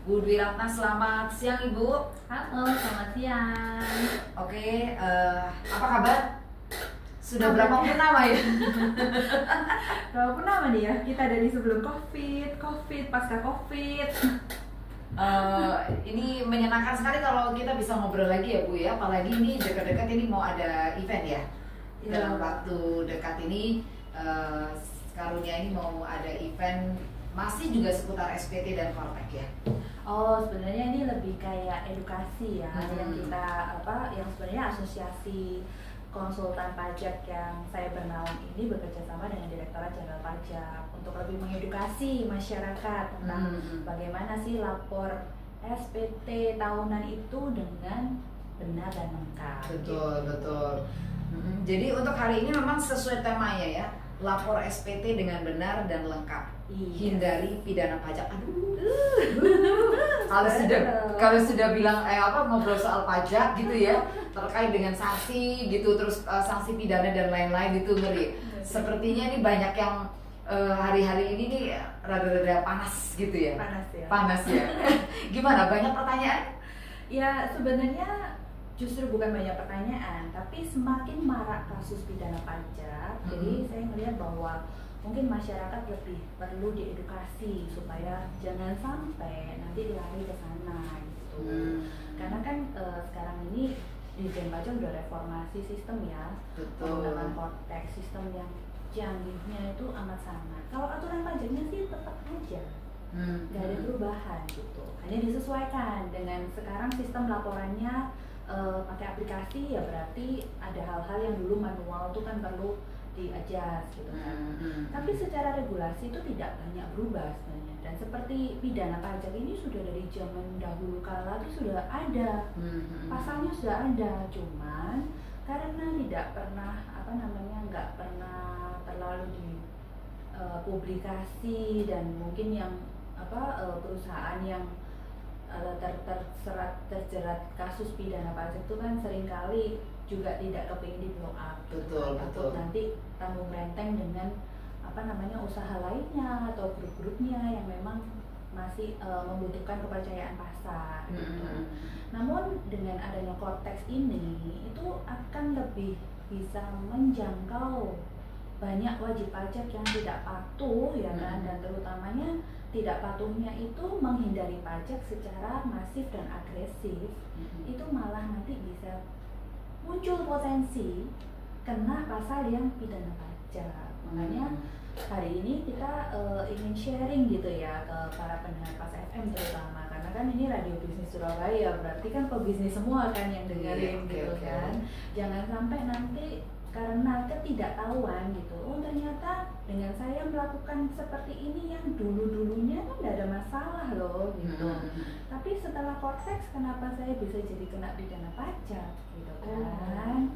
Bu Dwi Ratna, selamat siang Ibu. Halo, selamat siang. Oke, apa kabar? Sudah berapa purnama ya? Berapa purnama nih ya? Kita dari sebelum COVID, pasca COVID. Ini menyenangkan sekali kalau kita bisa ngobrol lagi ya Bu ya. Apalagi ini dekat-dekat ini mau ada event ya. Dalam waktu dekat ini karunia ini mau ada event masih juga seputar SPT dan Kortek ya. Oh, sebenarnya ini lebih kayak edukasi ya, yang kita yang sebenarnya asosiasi konsultan pajak yang saya bernaung ini bekerja sama dengan Direktorat Jenderal Pajak untuk lebih mengedukasi masyarakat tentang bagaimana sih lapor SPT tahunan itu dengan benar dan lengkap. Betul. Jadi untuk hari ini memang sesuai temanya ya, lapor SPT dengan benar dan lengkap. Hindari pidana pajak. Kalau sudah bilang ngobrol soal pajak gitu ya, terkait dengan sanksi gitu, terus sanksi pidana dan lain-lain gitu, ngeri. Sepertinya ini banyak yang hari-hari ini nih rada-rada panas gitu ya. Panas ya. Gimana, banyak pertanyaan? Ya sebenarnya justru bukan banyak pertanyaan, tapi semakin marak kasus pidana pajak. Jadi saya melihat bahwa mungkin masyarakat lebih perlu diedukasi supaya jangan sampai nanti lari ke sana gitu. Karena kan sekarang ini Dirjen Pajak udah reformasi sistem ya, menggunakan Kortek, sistem yang canggihnya itu amat sangat. Kalau aturan pajaknya sih tetap aja, nggak ada perubahan gitu. Hanya disesuaikan dengan sekarang sistem laporannya pakai aplikasi, ya berarti ada hal-hal yang dulu manual tuh kan perlu di-adjust gitu kan. Tapi secara regulasi itu tidak banyak berubah sebenarnya. Dan seperti pidana pajak ini sudah dari zaman dahulu kala itu sudah ada, pasalnya sudah ada, cuman karena tidak pernah nggak pernah terlalu dipublikasi dan mungkin yang perusahaan yang terjerat kasus pidana pajak itu kan seringkali juga tidak kepingin di blow up. Betul. Nanti tanggung renteng dengan usaha lainnya atau grup-grupnya yang memang masih membutuhkan kepercayaan pasar gitu. Namun dengan adanya Kortex ini itu akan lebih bisa menjangkau banyak wajib pajak yang tidak patuh ya kan, dan terutamanya tidak patuhnya itu menghindari pajak secara masif dan agresif. Itu malah nanti bisa muncul potensi kena pasal yang pidana pajak. Makanya hari ini kita ingin sharing gitu ya ke para pendengar Pas FM terutama, karena kan ini Radio Bisnis Surabaya, berarti kan pebisnis semua kan yang dengerin gitu kan. Jangan sampai nanti karena ketidaktahuan gitu, oh ternyata dengan saya melakukan seperti ini yang dulunya kan tidak ada masalah loh gitu. Tapi setelah Kortex kenapa saya bisa jadi kena pidana pajak gitu kan.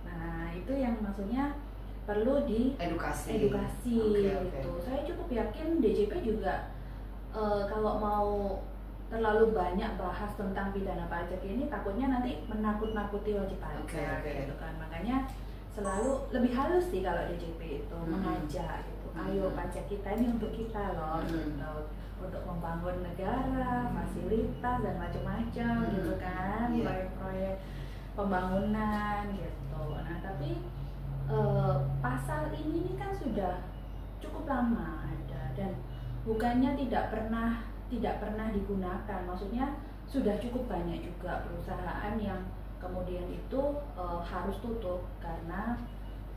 Nah itu yang maksudnya perlu edukasi gitu. Saya cukup yakin DJP juga kalau mau terlalu banyak bahas tentang pidana pajak ini takutnya nanti menakut-nakuti wajib pajak gitu kan. Makanya selalu lebih halus sih kalau DJP itu mengajak gitu. Ayo pajak kita ini untuk kita loh, gitu. Untuk membangun negara, fasilitas dan macam-macam gitu kan, proyek-proyek pembangunan gitu. Nah tapi pasal ini kan sudah cukup lama ada dan bukannya tidak pernah digunakan. Maksudnya sudah cukup banyak juga perusahaan yang kemudian itu harus tutup karena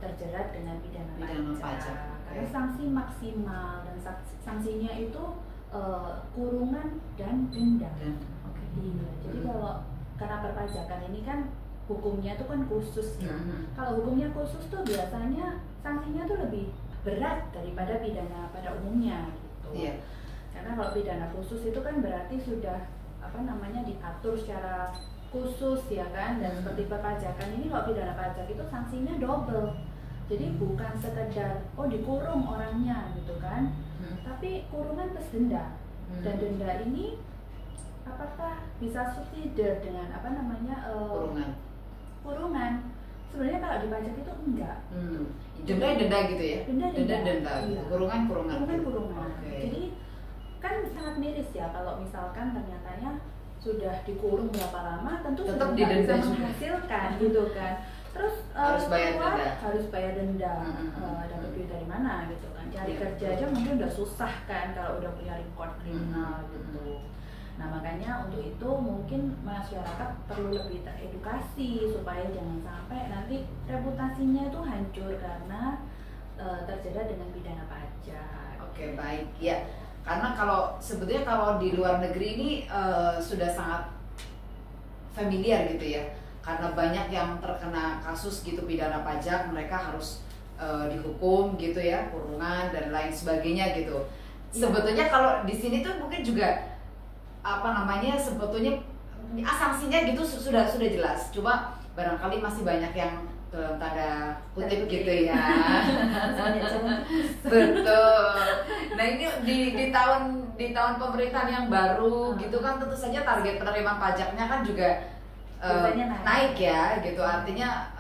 terjerat dengan pidana pajak. Karena sanksi maksimal dan sanksinya itu kurungan dan denda. Iya. Jadi kalau karena perpajakan ini kan hukumnya itu kan khusus ya. Kalau hukumnya khusus tuh biasanya sanksinya tuh lebih berat daripada pidana pada umumnya gitu. Karena kalau pidana khusus itu kan berarti sudah diatur secara khusus ya kan, dan seperti perpajakan ini kalau pidana pajak itu sanksinya double. Jadi bukan sekedar dikurung orangnya gitu kan, tapi kurungan plus denda. Dan denda ini apakah bisa subsidi dengan kurungan? Sebenarnya kalau di pajak itu enggak. Denda gitu ya. Denda. Iya. Kurungan. Jadi kan sangat miris ya kalau misalkan ternyatanya sudah dikurung berapa lama, tentu tetap sudah bisa didenda menghasilkan gitu kan. Terus harus bayar keluar, denda. harus bayar denda, dapat duit dari mana gitu kan. Cari kerja aja mungkin udah susah kan kalau udah punya record kriminal gitu. Nah makanya untuk itu mungkin masyarakat perlu lebih teredukasi supaya jangan sampai nanti reputasinya itu hancur karena terjerat dengan pidana pajak. Oke, baik ya. Karena kalau sebetulnya kalau di luar negeri ini sudah sangat familiar gitu ya. Karena banyak yang terkena kasus gitu pidana pajak, mereka harus dihukum gitu ya, kurungan dan lain sebagainya gitu. Sebetulnya kalau di sini tuh mungkin juga apa namanya, sebetulnya sanksinya gitu sudah jelas. Cuma barangkali masih banyak yang dalam tanda kutip gitu ya. Betul. Nah ini di tahun pemerintahan yang baru gitu kan, tentu saja target penerimaan pajaknya kan juga naik ya gitu. Artinya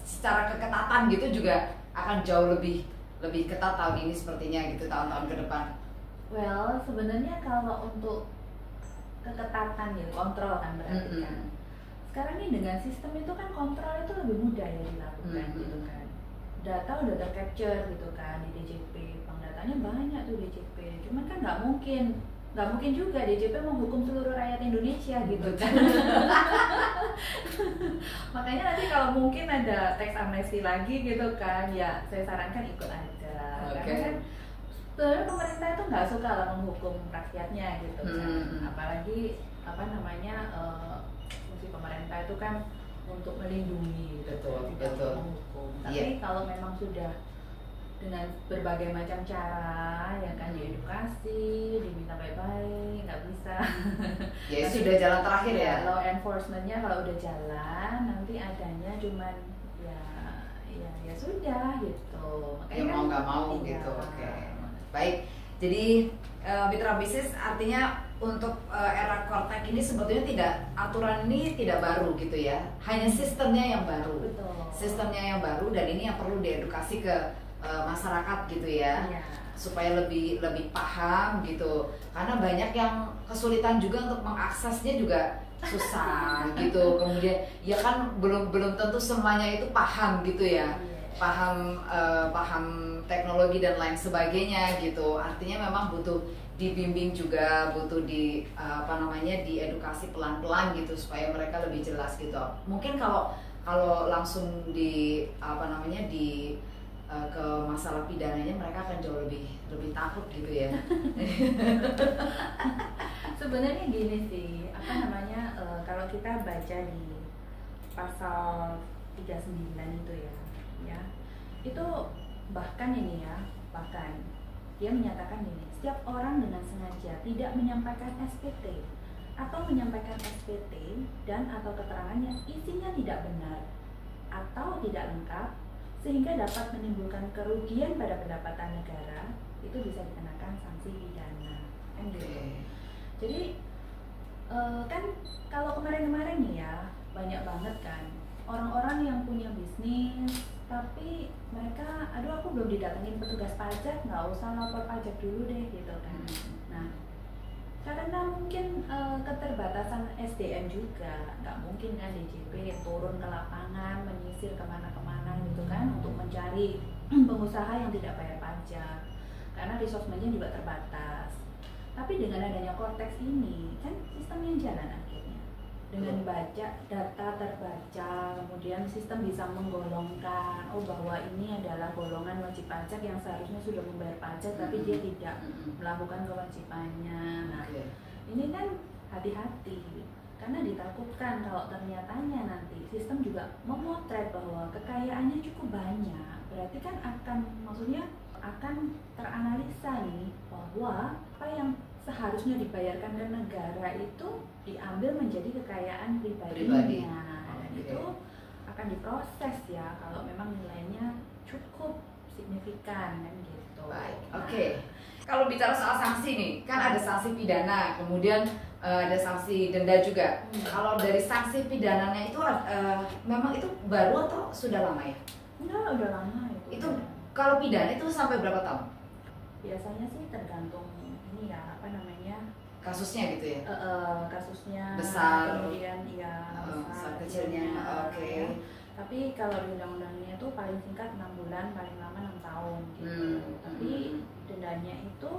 secara keketatan gitu juga akan jauh lebih ketat tahun ini sepertinya gitu, tahun-tahun ke depan. Well, sebenarnya kalau untuk keketatan ya, kontrol kan berarti kan. Sekarang ini dengan sistem itu kan kontrol itu lebih mudah ya dilakukan gitu kan. Data udah tercapture gitu kan di DJP, bank datanya banyak tuh DJP. Cuman kan nggak mungkin juga DJP menghukum seluruh rakyat Indonesia gitu kan. Makanya nanti kalau mungkin ada tax amnesty lagi gitu kan, ya saya sarankan ikut aja. Karena kan sebenarnya pemerintah itu nggak suka lah menghukum rakyatnya gitu kan. Apalagi apa namanya fungsi pemerintah itu kan untuk melindungi gitu, tidak menghukum. Tapi kalau memang sudah dengan berbagai macam cara ya kan, diedukasi, diminta baik-baik, nggak bisa. Ya sudah jalan terakhir ya. Law enforcementnya kalau udah jalan, nanti adanya cuman ya sudah gitu. Makanya mau nggak mau gitu. Oke. Baik. Jadi mitra bisnis artinya untuk era Kortek ini sebetulnya aturan ini tidak baru gitu ya. Hanya sistemnya yang baru. Betul. Sistemnya yang baru, dan ini yang perlu diedukasi ke masyarakat gitu ya, supaya lebih paham gitu. Karena banyak yang kesulitan juga untuk mengaksesnya juga susah gitu. Kemudian ya kan belum tentu semuanya itu paham gitu ya, paham teknologi dan lain sebagainya gitu. Artinya memang butuh dibimbing juga, butuh diedukasi pelan-pelan gitu supaya mereka lebih jelas gitu. Mungkin kalau langsung ke masalah pidananya, mereka akan jauh lebih takut gitu ya. Sebenarnya gini sih, kalau kita baca di pasal 39 itu ya, itu bahkan dia menyatakan gini, setiap orang dengan sengaja tidak menyampaikan SPT atau menyampaikan SPT dan atau keterangannya isinya tidak benar atau tidak lengkap sehingga dapat menimbulkan kerugian pada pendapatan negara, itu bisa dikenakan sanksi pidana kan gitu. Jadi kan kalau kemarin nih ya, banyak banget kan orang-orang yang punya bisnis tapi mereka, aduh aku belum didatengin petugas pajak, nggak usah lapor pajak dulu deh gitu kan. Nah karena mungkin keterbatasan SDM juga, nggak mungkin kan DJP turun ke lapangan, menyisir kemana-kemana gitu kan untuk mencari pengusaha yang tidak bayar pajak, karena resource-nya juga terbatas. Tapi dengan adanya Kortex ini kan sistemnya jalan akhirnya, dengan baca data terbaca, kemudian sistem bisa menggolongkan bahwa ini adalah golongan wajib pajak yang seharusnya sudah membayar pajak tapi dia tidak melakukan kewajibannya. Nah ini kan hati-hati, karena ditakutkan kalau ternyatanya nanti sistem juga memotret bahwa kekayaannya cukup banyak, berarti kan akan teranalisa nih bahwa apa yang seharusnya dibayarkan ke negara itu diambil menjadi kekayaan pribadinya. Dan itu akan diproses ya kalau memang nilainya cukup signifikan kan gitu. Baik. Oke. Kalau bicara soal sanksi nih, kan ada sanksi pidana, kemudian ada sanksi denda juga. Kalau dari sanksi pidananya itu memang itu baru atau sudah lama ya? Enggak, udah lama itu. Itu kalau pidana itu sampai berapa tahun? Biasanya sih tergantung ini ya, apa namanya, kasusnya gitu ya. Kasusnya Besar, kemudian ya besar kecilnya. Oke. ya. Tapi kalau di undang-undangnya itu paling singkat 6 bulan, paling lama 6 tahun gitu. Tapi dendanya itu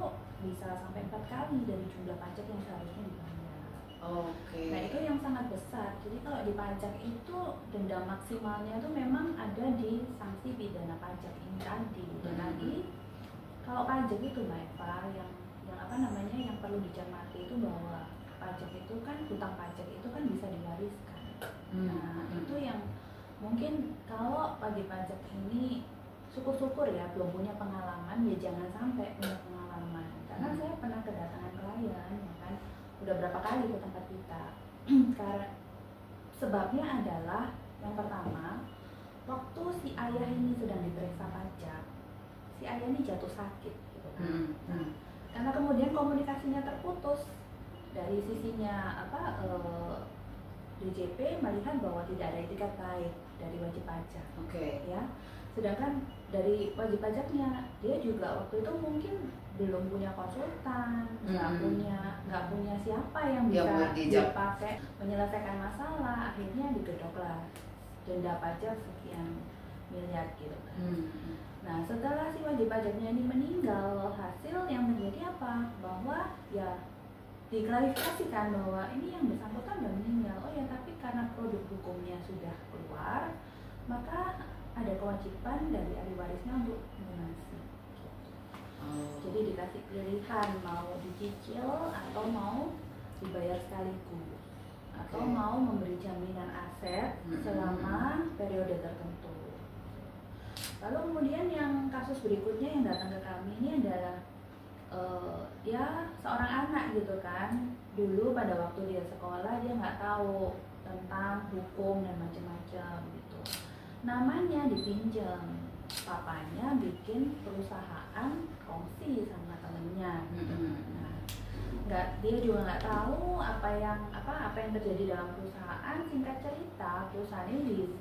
bisa sampai 4 kali dari jumlah pajak yang seharusnya dibayar. Oke. Nah itu yang sangat besar. Jadi kalau di pajak itu denda maksimalnya itu memang ada di sanksi pidana pajak ini tadi. Dan lagi kalau pajak itu Mbak Eva, yang apa namanya, yang perlu dicermati itu bahwa pajak itu kan, hutang pajak itu kan bisa diwariskan. Nah itu yang mungkin kalau wajib pajak ini syukur-syukur ya belum punya pengalaman, ya jangan sampai punya pengalaman. Karena saya pernah kedatangan klien ya kan, udah berapa kali ke tempat kita. Karena sebabnya adalah yang pertama, waktu si ayah ini sedang diperiksa pajak, si ayah ini jatuh sakit gitu kan. Nah, karena kemudian komunikasinya terputus dari sisinya apa, DJP melihat bahwa tidak ada itikat baik dari wajib pajak. Ya. Sedangkan dari wajib pajaknya, dia juga waktu itu mungkin belum punya konsultan, nggak punya siapa yang bisa dipakai menyelesaikan masalah. Akhirnya digedoklah denda pajak sekian miliar gitu kan. Nah setelah si wajib pajaknya ini meninggal, hasil yang terjadi apa? Bahwa ya diklarifikasikan bahwa ini yang bersangkutan sudah meninggal. Oh ya, tapi karena produk hukumnya sudah keluar, maka ada kewajiban dari ahli warisnya untuk melunasi. Jadi dikasih pilihan mau dicicil atau mau dibayar sekaligus, atau mau memberi jaminan aset selama periode tertentu. Lalu kemudian yang kasus berikutnya yang datang ke kami ini adalah ya seorang anak gitu kan. Dulu pada waktu dia sekolah dia nggak tahu tentang hukum dan macam-macam gitu. Namanya dipinjam, papanya bikin perusahaan kongsi sama temennya. Nah, dia juga nggak tahu apa yang terjadi dalam perusahaan. Singkat cerita, perusahaan ini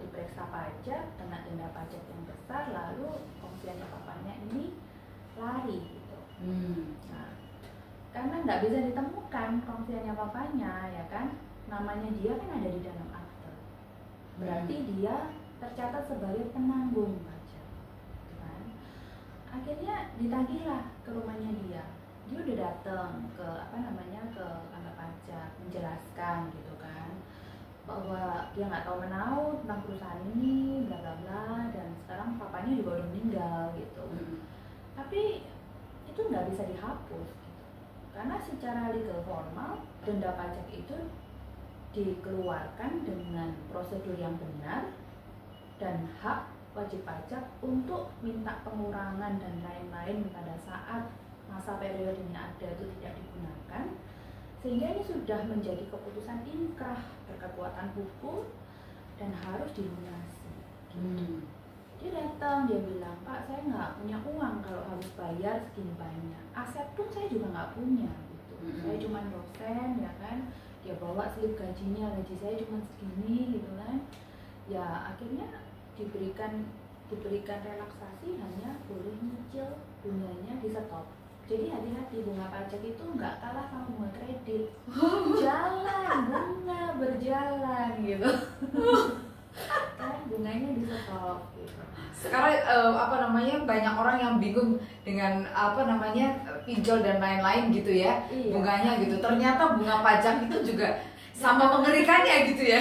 diperiksa pajak, kena denda pajak yang besar, lalu kongsiannya papanya ini lari gitu. Nah, karena nggak bisa ditemukan kongsiannya papanya ya kan, namanya dia kan ada di dalam akte, berarti dia tercatat sebagai penanggung pajak kan. Akhirnya ditagihlah ke rumahnya dia udah datang ke ke kantor pajak menjelaskan gitu kan, bahwa dia nggak tahu menau tentang perusahaan ini bla bla bla, dan sekarang papanya juga udah meninggal gitu. Tapi itu nggak bisa dihapus gitu. Karena secara legal formal denda pajak itu dikeluarkan dengan prosedur yang benar, dan hak wajib pajak untuk minta pengurangan dan lain-lain pada saat masa periodenya ada itu tidak digunakan, sehingga ini sudah menjadi keputusan inkrah berkekuatan hukum dan harus dilunasi. Dia datang, dia bilang, Pak saya nggak punya uang kalau harus bayar segini banyak, aset pun saya juga nggak punya gitu. Saya cuma dosen ya kan, dia bawa slip gajinya, gaji saya cuma segini gitu kan. Ya akhirnya diberikan relaksasi, hanya boleh nyicil, bunganya di stop. Jadi hati-hati, bunga pajak itu nggak kalah sama bunga kredit. Jalan, bunga berjalan gitu. Kan bunganya di stop gitu. Sekarang banyak orang yang bingung dengan pinjol dan lain-lain gitu ya. Iya. Bunganya gitu. Ternyata bunga pajak itu juga sama mengerikannya gitu ya.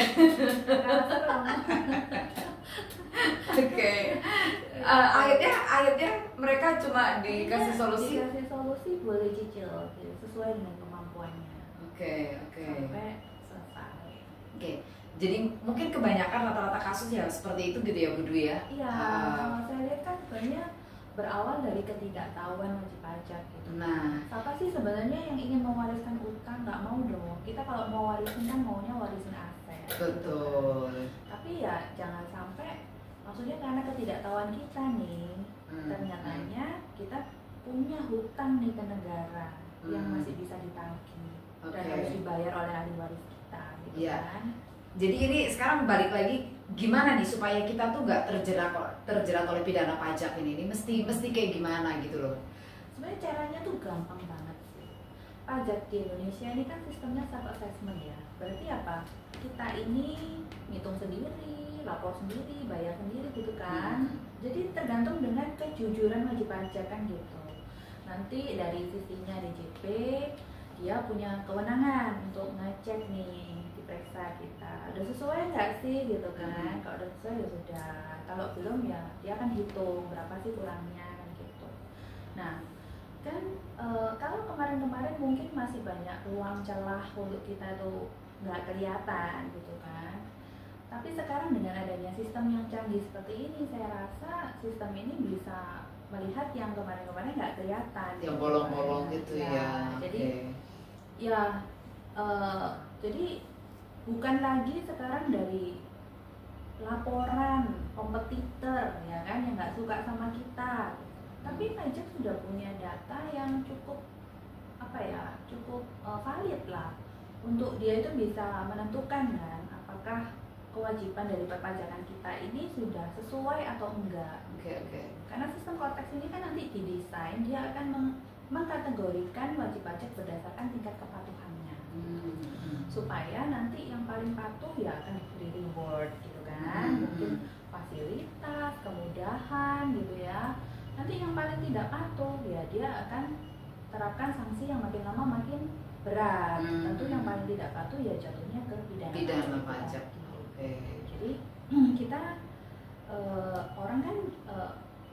Oke. Akhirnya mereka cuma dikasih solusi. Dikasih solusi boleh cicil gitu, sesuai dengan kemampuannya. Oke. Sampai selesai. Oke. Jadi mungkin kebanyakan rata-rata kasus ya seperti itu gitu ya Bu Dwi ya? Iya. Kalau saya lihat kan sebenarnya berawal dari ketidaktahuan wajib pajak gitu. Nah, siapa sih sebenarnya yang ingin mewariskan utang? Nggak mau dong. Kita kalau mau warisin kan maunya warisin aset. Betul. Tapi ya jangan sampai, maksudnya karena ketidaktahuan kita nih, ternyatanya kita punya hutang nih ke negara yang masih bisa ditagih dan harus dibayar oleh ahli waris kita gitu kan. Jadi ini sekarang balik lagi, gimana nih supaya kita tuh nggak terjerat oleh pidana pajak ini mesti kayak gimana gitu loh. Sebenarnya caranya tuh gampang banget sih. Pajak di Indonesia ini kan sistemnya self assessment ya. Berarti apa? Kita ini ngitung sendiri, lapor sendiri, bayar sendiri gitu kan. Jadi tergantung dengan kejujuran wajib pajak kan gitu. Nanti dari sisinya DJP dia punya kewenangan untuk ngecek nih, diperiksa kita udah sesuai nggak sih gitu kan. Kalau udah sesuai ya sudah, kalau belum ya dia akan hitung berapa sih kurangnya kan gitu. Nah kan kalau kemarin-kemarin mungkin masih banyak ruang celah untuk kita tuh nggak kelihatan gitu kan. Tapi sekarang dengan adanya sistem yang canggih seperti ini, saya rasa sistem ini bisa melihat yang kemarin-kemarin nggak kelihatan. Yang bolong-bolong gitu ya. Jadi ya jadi bukan lagi sekarang dari laporan kompetitor ya kan yang nggak suka sama kita. Tapi pajak sudah punya data yang cukup cukup valid lah untuk dia itu bisa menentukan kan apakah kewajiban dari perpajakan kita ini sudah sesuai atau enggak. Karena sistem Cortex ini kan nanti didesain dia akan mengkategorikan wajib pajak berdasarkan tingkat kepatuhannya. Supaya nanti yang paling patuh ya akan diberi reward gitu kan. Mungkin fasilitas, kemudahan gitu ya. Nanti yang paling tidak patuh ya dia akan terapkan sanksi yang makin lama makin berat. Tentu yang paling tidak patuh ya jatuhnya ke pidana pajak. Jadi kita orang kan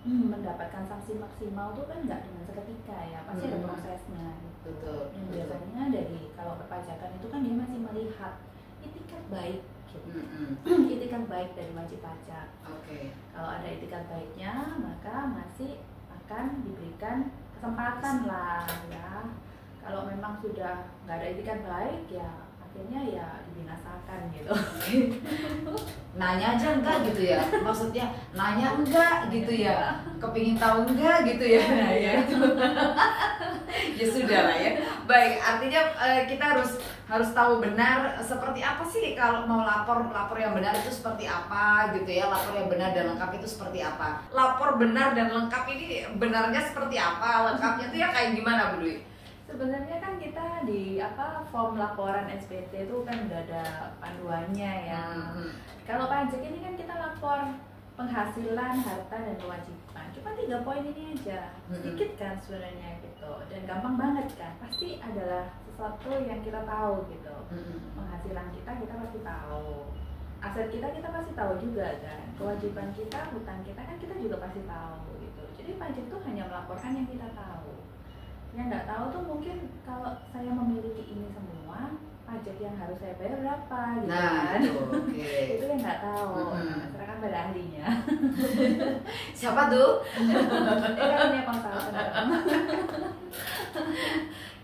mendapatkan sanksi maksimal tuh kan nggak dengan seketika ya, pasti ada prosesnya gitu. Dan biasanya dari kalau perpajakan itu kan dia masih melihat itikat baik gitu. Itikat baik dari wajib pajak. Kalau ada itikat baiknya maka masih akan diberikan kesempatan lah ya. Kalau memang sudah nggak ada itikat baik ya akhirnya ya dibinasakan gitu. Nanya aja enggak gitu ya, maksudnya nanya enggak gitu ya, kepingin tahu enggak gitu ya. Nah ya itu ya sudah lah ya. Baik, artinya kita harus tahu benar seperti apa sih kalau mau lapor yang benar itu seperti apa gitu ya. Lapor yang benar dan lengkap itu seperti apa. Lapor benar dan lengkap ini benarnya seperti apa, lengkapnya tuh ya kayak gimana Bu Dwi? Sebenarnya kan kita di form laporan SPT itu kan udah ada panduannya ya. Kalau pajak ini kan kita lapor penghasilan, harta dan kewajiban. Cuma 3 poin ini aja, sedikit kan sebenarnya gitu. Dan gampang banget kan. Pasti adalah sesuatu yang kita tahu gitu. Penghasilan kita pasti tahu. Aset kita pasti tahu juga kan. Kewajiban kita, hutang kita kan kita juga pasti tahu gitu. Jadi pajak itu hanya melaporkan yang kita tahu. Yang nggak tahu tuh mungkin kalau saya memiliki ini semua, pajak yang harus saya bayar berapa gitu kan. Itu yang nggak tahu. Serahkan pada ahlinya. Siapa tuh? Punya konsultan.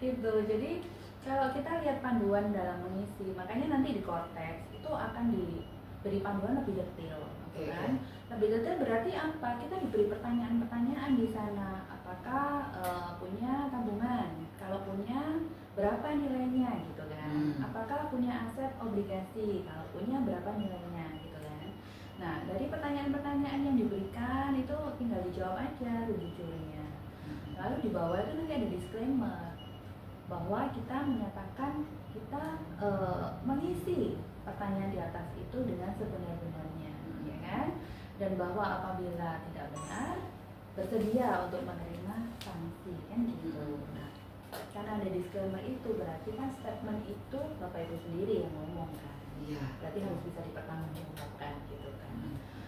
Itu. Jadi kalau kita lihat panduan dalam mengisi, makanya nanti di Cortex itu akan diberi panduan lebih detail, kan? Lebih detail berarti apa? Kita diberi pertanyaan-pertanyaan di sana. Apakah punya tabungan? Kalau punya, berapa nilainya gitu kan? Apakah punya aset obligasi? Kalau punya, berapa nilainya gitu kan? Nah, dari pertanyaan-pertanyaan yang diberikan itu tinggal dijawab aja sejujurnya. Lalu di bawah itu nanti ada disclaimer bahwa kita menyatakan kita mengisi pertanyaan di atas itu dengan sebenar-benarnya, ya kan? Dan bahwa apabila tidak benar, bersedia untuk menerima sanksi kan gitu. Nah, karena ada disclaimer itu berarti kan statement itu Bapak Ibu sendiri yang ngomong kan. Berarti harus bisa dipertanggungjawabkan gitu kan.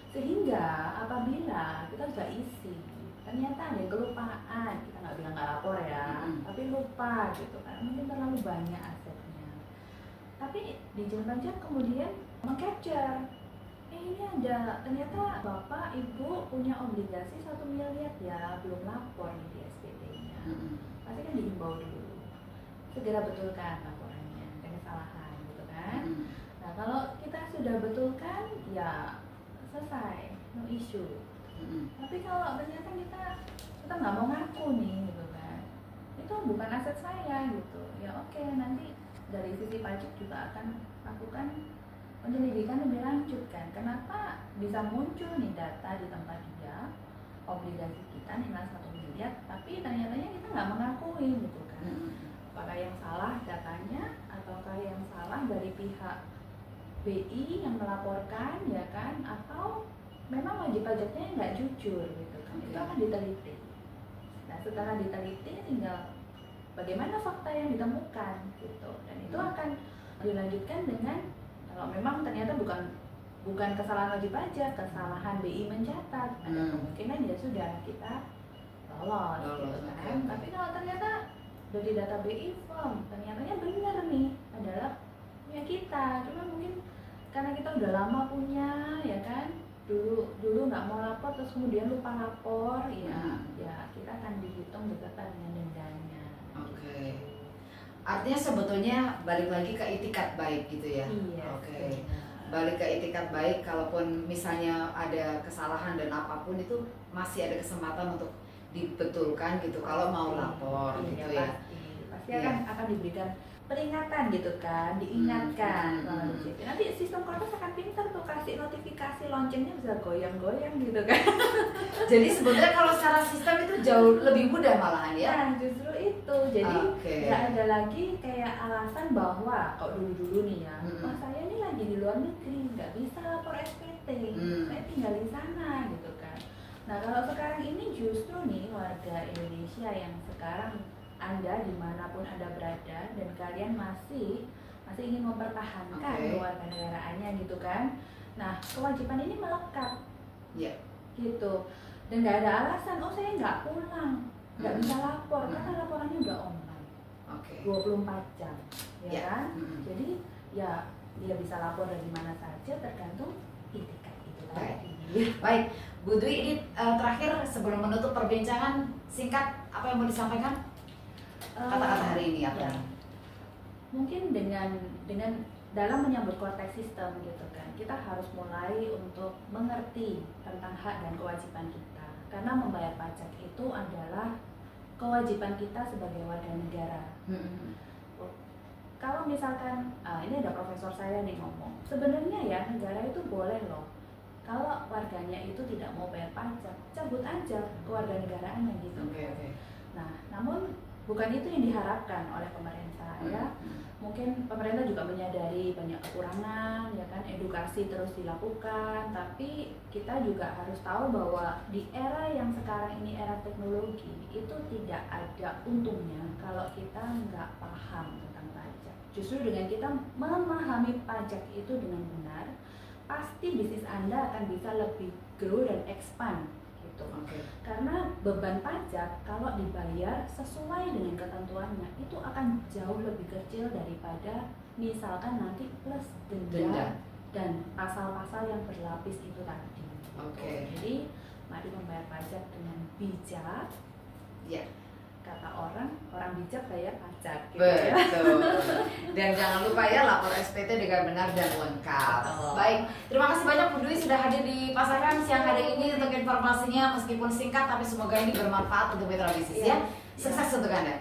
Sehingga apabila kita sudah isi, ternyata ada kelupaan, kita nggak bilang nggak lapor ya, tapi lupa gitu kan, mungkin terlalu banyak asetnya. Tapi di pajak kemudian meng-capture, ini ada ternyata Bapak Ibu punya obligasi 1 miliar ya, belum lapor nih di SPT-nya. Pasti kan diimbau dulu, segera betulkan laporannya, ada kesalahan gitu kan. Nah kalau kita sudah betulkan ya selesai, no issue. Tapi kalau ternyata kita nggak mau ngaku nih gitu kan, itu bukan aset saya gitu ya, oke, nanti dari sisi pajak juga akan lakukan penyelidikan lebih lanjut kan, kenapa bisa muncul nih data di tempat dia obligasi kita nilai 1 miliar, tapi ternyata kita nggak mengakui gitu kan. Apakah yang salah datanya, ataukah yang salah dari pihak BI yang melaporkan ya kan, atau memang wajib pajaknya nggak jujur gitu kan. Itu akan diteliti. Nah setelah diteliti tinggal bagaimana fakta yang ditemukan gitu, dan itu akan dilanjutkan dengan kalau memang ternyata bukan kesalahan wajib pajak, kesalahan BI mencatat, ada kemungkinan ya sudah kita lolos gitu kan. Tapi kalau ternyata dari data BI firm ternyata benar nih adalah punya kita, cuma mungkin karena kita udah lama punya ya kan, dulu nggak mau lapor terus kemudian lupa lapor ya kita akan dihitung beserta dengan dendanya. Oke. Artinya sebetulnya balik lagi ke itikat baik gitu ya. Iya. Oke. Balik ke itikat baik, kalaupun misalnya ada kesalahan dan apapun itu masih ada kesempatan untuk dibetulkan gitu kalau mau lapor gitu ya. Pasti akan diberikan peringatan gitu kan, diingatkan. Nanti sistem Korpos akan pintar tuh kasih notifikasi, loncengnya bisa goyang-goyang gitu kan. Jadi sebetulnya kalau secara sistem itu jauh lebih mudah malahan ya. Nah justru itu, jadi nggak ada lagi kayak alasan bahwa kok dulu nih ya, wah saya ini lagi di luar negeri nggak bisa lapor SPT, saya tinggal di sana gitu kan. Nah kalau sekarang ini justru nih warga Indonesia yang sekarang Anda dimanapun Anda berada dan kalian masih ingin mempertahankan kewarganegaraannya gitu kan. Nah kewajiban ini melekat gitu, dan nggak ada alasan saya nggak pulang, nggak bisa lapor karena laporannya udah online 24 jam ya kan. Jadi ya dia bisa lapor dari mana saja tergantung itikat itu tadi. Baik Bu Dwi, ini terakhir sebelum menutup perbincangan singkat, apa yang mau disampaikan? Kata-kata hari ini apa? Mungkin dengan dalam menyambut Kortex System gitu kan, kita harus mulai untuk mengerti tentang hak dan kewajiban kita, karena membayar pajak itu adalah kewajiban kita sebagai warga negara. Kalau misalkan ini ada profesor saya nih ngomong, sebenarnya ya negara itu boleh loh kalau warganya itu tidak mau bayar pajak, cabut aja kewarganegaraannya gitu. Nah namun bukan itu yang diharapkan oleh pemerintah ya. Mungkin pemerintah juga menyadari banyak kekurangan ya kan, edukasi terus dilakukan, tapi kita juga harus tahu bahwa di era yang sekarang ini, era teknologi, itu tidak ada untungnya kalau kita nggak paham tentang pajak. Justru dengan kita memahami pajak itu dengan benar, pasti bisnis Anda akan bisa lebih grow dan expand. Karena beban pajak kalau dibayar sesuai dengan ketentuannya itu akan jauh lebih kecil daripada misalkan nanti plus denda dan pasal-pasal yang berlapis itu tadi. Jadi mari membayar pajak dengan bijak. Kata orang bijak bayar pajak gitu. Betul. Dan jangan lupa ya lapor SPT dengan benar dan lengkap. Baik, terima kasih banyak Bu Dwi sudah hadir di Pasaran siang hari ini untuk informasinya, meskipun singkat tapi semoga ini bermanfaat untuk mitra bisnis ya. Sukses untuk Anda.